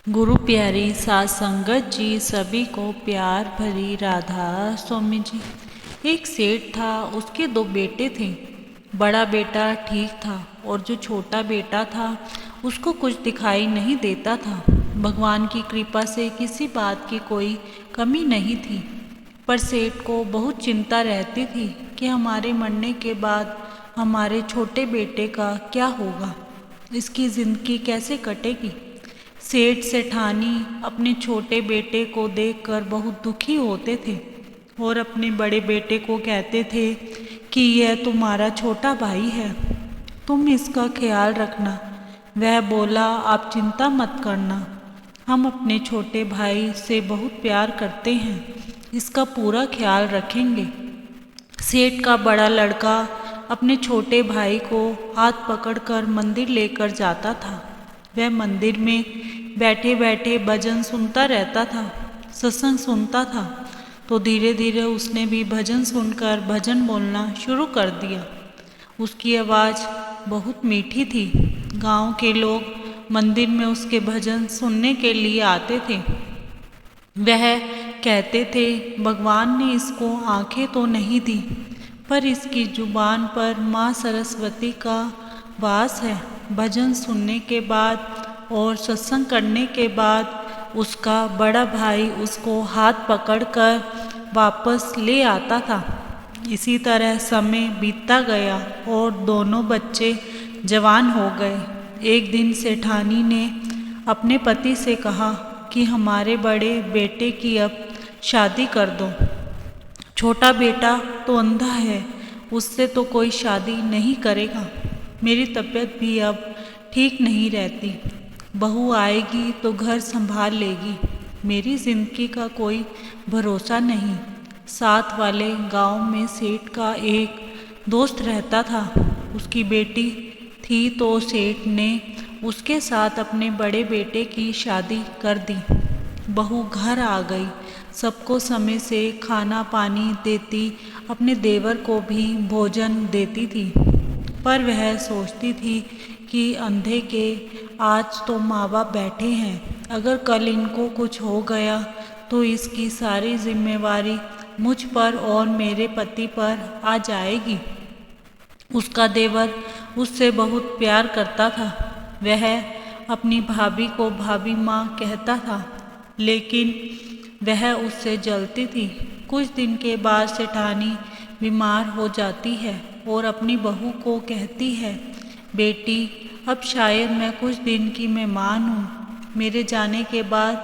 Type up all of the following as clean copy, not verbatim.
गुरु प्यारी सात संगत जी, सभी को प्यार भरी राधा स्वामी जी। एक सेठ था, उसके दो बेटे थे। बड़ा बेटा ठीक था और जो छोटा बेटा था उसको कुछ दिखाई नहीं देता था। भगवान की कृपा से किसी बात की कोई कमी नहीं थी, पर सेठ को बहुत चिंता रहती थी कि हमारे मरने के बाद हमारे छोटे बेटे का क्या होगा, इसकी जिंदगी कैसे कटेगी। सेठ सेठानी अपने छोटे बेटे को देखकर बहुत दुखी होते थे और अपने बड़े बेटे को कहते थे कि यह तुम्हारा छोटा भाई है, तुम इसका ख्याल रखना। वह बोला, आप चिंता मत करना, हम अपने छोटे भाई से बहुत प्यार करते हैं, इसका पूरा ख्याल रखेंगे। सेठ का बड़ा लड़का अपने छोटे भाई को हाथ पकड़कर मंदिर लेकर जाता था। वह मंदिर में बैठे बैठे भजन सुनता रहता था, सत्संग सुनता था। तो धीरे धीरे उसने भी भजन सुनकर भजन बोलना शुरू कर दिया। उसकी आवाज़ बहुत मीठी थी। गांव के लोग मंदिर में उसके भजन सुनने के लिए आते थे। वह कहते थे, भगवान ने इसको आंखें तो नहीं दी, पर इसकी जुबान पर माँ सरस्वती का वास है। भजन सुनने के बाद और सत्संग करने के बाद उसका बड़ा भाई उसको हाथ पकड़कर वापस ले आता था। इसी तरह समय बीतता गया और दोनों बच्चे जवान हो गए। एक दिन सेठानी ने अपने पति से कहा कि हमारे बड़े बेटे की अब शादी कर दो। छोटा बेटा तो अंधा है, उससे तो कोई शादी नहीं करेगा। मेरी तबीयत भी अब ठीक नहीं रहती, बहू आएगी तो घर संभाल लेगी, मेरी जिंदगी का कोई भरोसा नहीं। साथ वाले गांव में सेठ का एक दोस्त रहता था, उसकी बेटी थी तो सेठ ने उसके साथ अपने बड़े बेटे की शादी कर दी। बहू घर आ गई, सबको समय से खाना पानी देती, अपने देवर को भी भोजन देती थी। पर वह सोचती थी कि अंधे के आज तो माँ बाप बैठे हैं, अगर कल इनको कुछ हो गया तो इसकी सारी जिम्मेवारी मुझ पर और मेरे पति पर आ जाएगी। उसका देवर उससे बहुत प्यार करता था। वह अपनी भाभी को भाभी माँ कहता था, लेकिन वह उससे जलती थी। कुछ दिन के बाद सेठानी बीमार हो जाती है और अपनी बहू को कहती है, बेटी अब शायद मैं कुछ दिन की मेहमान हूँ, मेरे जाने के बाद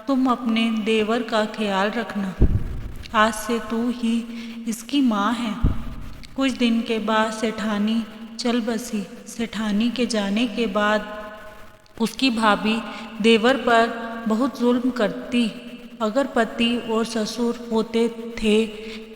तुम अपने देवर का ख्याल रखना, आज से तू ही इसकी माँ है। कुछ दिन के बाद सेठानी चल बसी। सेठानी के जाने के बाद उसकी भाभी देवर पर बहुत जुल्म करती। अगर पति और ससुर होते थे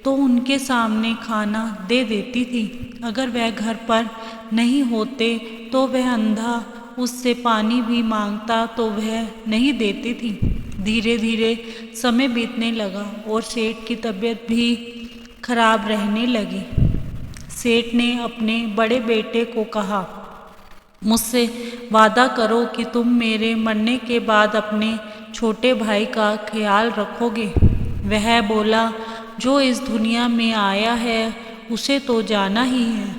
तो उनके सामने खाना दे देती थी, अगर वह घर पर नहीं होते तो वह अंधा उससे पानी भी मांगता तो वह नहीं देती थी। धीरे धीरे समय बीतने लगा और सेठ की तबीयत भी खराब रहने लगी। सेठ ने अपने बड़े बेटे को कहा, मुझसे वादा करो कि तुम मेरे मरने के बाद अपने छोटे भाई का ख्याल रखोगे। वह बोला, जो इस दुनिया में आया है उसे तो जाना ही है,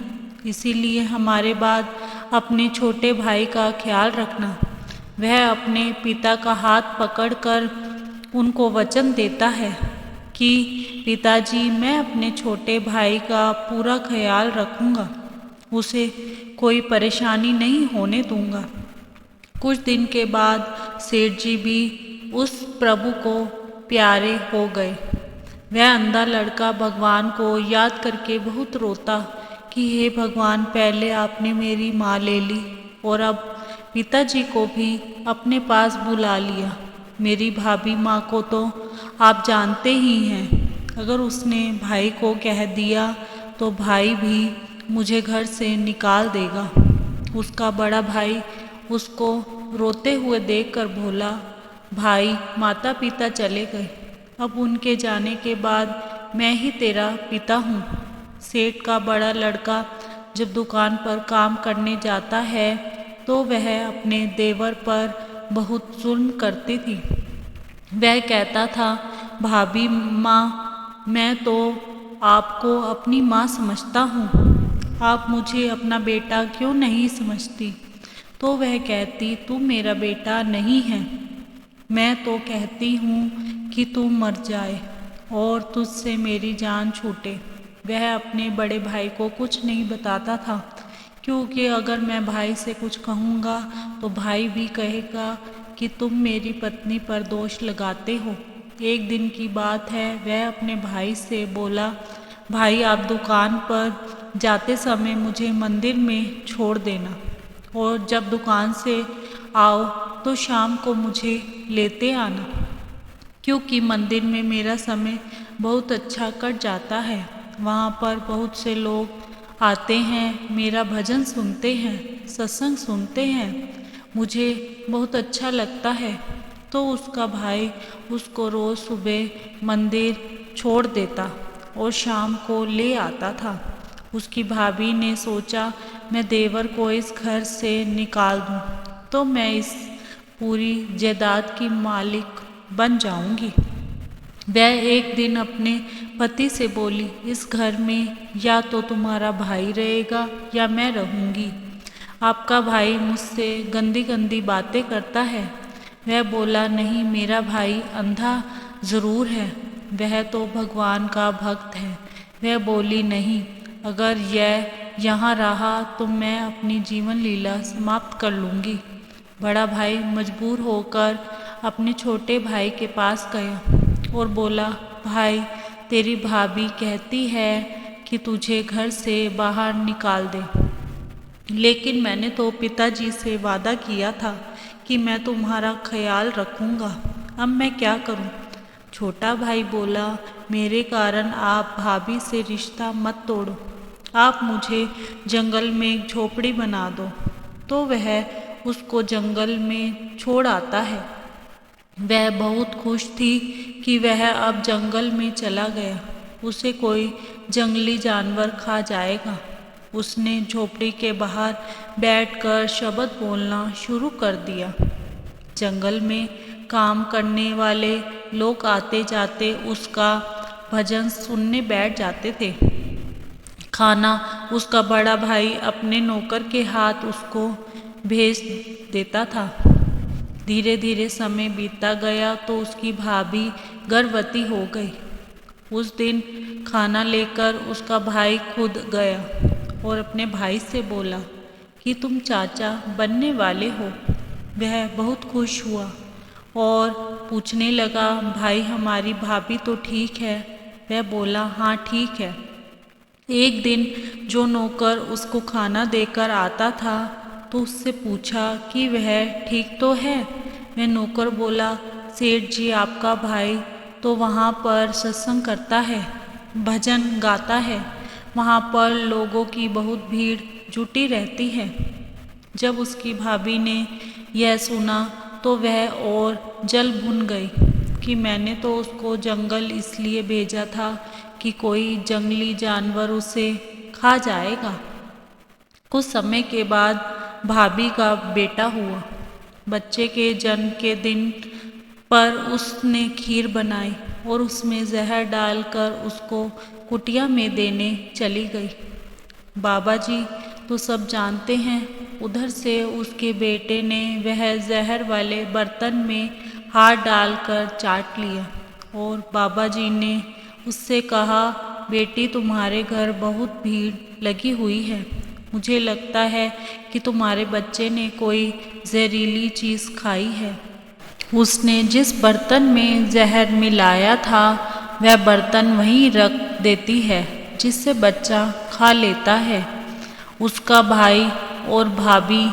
इसीलिए हमारे बाद अपने छोटे भाई का ख्याल रखना। वह अपने पिता का हाथ पकड़कर उनको वचन देता है कि पिताजी, मैं अपने छोटे भाई का पूरा ख्याल रखूंगा, उसे कोई परेशानी नहीं होने दूंगा। कुछ दिन के बाद सेठ जी भी उस प्रभु को प्यारे हो गए। वह अंधा लड़का भगवान को याद करके बहुत रोता कि हे भगवान, पहले आपने मेरी माँ ले ली और अब पिताजी को भी अपने पास बुला लिया। मेरी भाभी माँ को तो आप जानते ही हैं, अगर उसने भाई को कह दिया तो भाई भी मुझे घर से निकाल देगा। उसका बड़ा भाई उसको रोते हुए देखकर बोला, भाई माता पिता चले गए, अब उनके जाने के बाद मैं ही तेरा पिता हूँ। सेठ का बड़ा लड़का जब दुकान पर काम करने जाता है तो वह अपने देवर पर बहुत जुल्म करती थी। वह कहता था, भाभी माँ, मैं तो आपको अपनी माँ समझता हूँ, आप मुझे अपना बेटा क्यों नहीं समझती? तो वह कहती, तू मेरा बेटा नहीं है, मैं तो कहती हूँ कि तू मर जाए और तुझसे मेरी जान छूटे। वह अपने बड़े भाई को कुछ नहीं बताता था, क्योंकि अगर मैं भाई से कुछ कहूँगा तो भाई भी कहेगा कि तुम मेरी पत्नी पर दोष लगाते हो। एक दिन की बात है, वह अपने भाई से बोला, भाई आप दुकान पर जाते समय मुझे मंदिर में छोड़ देना, और जब दुकान से आओ तो शाम को मुझे लेते आना, क्योंकि मंदिर में मेरा समय बहुत अच्छा कट जाता है। वहाँ पर बहुत से लोग आते हैं, मेरा भजन सुनते हैं, सत्संग सुनते हैं, मुझे बहुत अच्छा लगता है। तो उसका भाई उसको रोज़ सुबह मंदिर छोड़ देता और शाम को ले आता था। उसकी भाभी ने सोचा, मैं देवर को इस घर से निकाल दूँ तो मैं इस पूरी जायदाद की मालिक बन जाऊंगी। वह एक दिन अपने पति से बोली, इस घर में या तो तुम्हारा भाई रहेगा या मैं रहूंगी। आपका भाई मुझसे गंदी गंदी बातें करता है। वह बोला, नहीं, मेरा भाई अंधा ज़रूर है, वह तो भगवान का भक्त है। वह बोली, नहीं, अगर यह यहाँ रहा तो मैं अपनी जीवन लीला समाप्त कर लूँगी। बड़ा भाई मजबूर होकर अपने छोटे भाई के पास गया और बोला, भाई, तेरी भाभी कहती है कि तुझे घर से बाहर निकाल दे, लेकिन मैंने तो पिताजी से वादा किया था कि मैं तुम्हारा ख्याल रखूँगा, अब मैं क्या करूँ? छोटा भाई बोला, मेरे कारण आप भाभी से रिश्ता मत तोड़ो, आप मुझे जंगल में एक झोपड़ी बना दो। तो वह उसको जंगल में छोड़ आता है। वह बहुत खुश थी कि वह अब जंगल में चला गया, उसे कोई जंगली जानवर खा जाएगा। उसने झोपड़ी के बाहर बैठकर शब्द बोलना शुरू कर दिया। जंगल में काम करने वाले लोग आते जाते उसका भजन सुनने बैठ जाते थे। खाना उसका बड़ा भाई अपने नौकर के हाथ उसको भेज देता था। धीरे धीरे समय बीतता गया तो उसकी भाभी गर्भवती हो गई। उस दिन खाना लेकर उसका भाई खुद गया और अपने भाई से बोला कि तुम चाचा बनने वाले हो। वह बहुत खुश हुआ और पूछने लगा, भाई, हमारी भाभी तो ठीक है? वह बोला, हाँ ठीक है। एक दिन जो नौकर उसको खाना देकर आता था तो उससे पूछा कि वह ठीक तो है? वह नौकर बोला, सेठ जी, आपका भाई तो वहाँ पर सत्संग करता है, भजन गाता है, वहाँ पर लोगों की बहुत भीड़ जुटी रहती है। जब उसकी भाभी ने यह सुना तो वह और जल भुन गई कि मैंने तो उसको जंगल इसलिए भेजा था कि कोई जंगली जानवर उसे खा जाएगा। कुछ समय के बाद भाभी का बेटा हुआ। बच्चे के जन्म के दिन पर उसने खीर बनाई और उसमें जहर डालकर उसको कुटिया में देने चली गई। बाबा जी तो सब जानते हैं। उधर से उसके बेटे ने वह जहर वाले बर्तन में हाथ डालकर चाट लिया और बाबा जी ने उससे कहा, बेटी, तुम्हारे घर बहुत भीड़ लगी हुई है, मुझे लगता है कि तुम्हारे बच्चे ने कोई जहरीली चीज़ खाई है। उसने जिस बर्तन में जहर मिलाया था वह बर्तन वहीं रख देती है जिससे बच्चा खा लेता है। उसका भाई और भाभी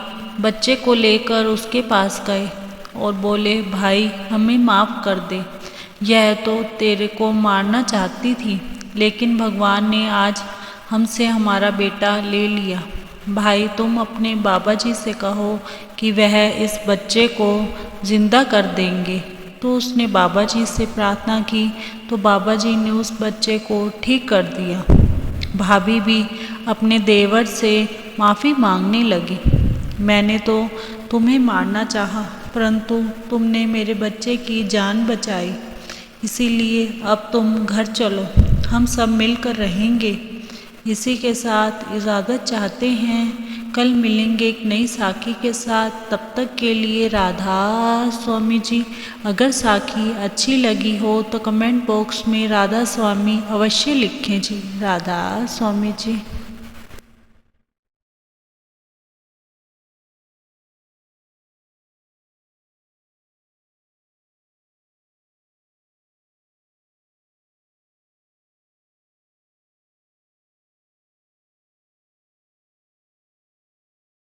बच्चे को लेकर उसके पास गए और बोले, भाई, हमें माफ़ कर दे, यह तो तेरे को मारना चाहती थी, लेकिन भगवान ने आज हमसे हमारा बेटा ले लिया। भाई, तुम अपने बाबा जी से कहो कि वह इस बच्चे को जिंदा कर देंगे। तो उसने बाबा जी से प्रार्थना की तो बाबा जी ने उस बच्चे को ठीक कर दिया। भाभी भी अपने देवर से माफ़ी मांगने लगी। मैंने तो तुम्हें मारना चाहा, परंतु तुमने मेरे बच्चे की जान बचाई, इसीलिए अब तुम घर चलो, हम सब मिलकर रहेंगे। इसी के साथ इजाज़त चाहते हैं। कल मिलेंगे एक नई साखी के साथ। तब तक के लिए राधा स्वामी जी। अगर साखी अच्छी लगी हो तो कमेंट बॉक्स में राधा स्वामी अवश्य लिखें जी। राधा स्वामी जी।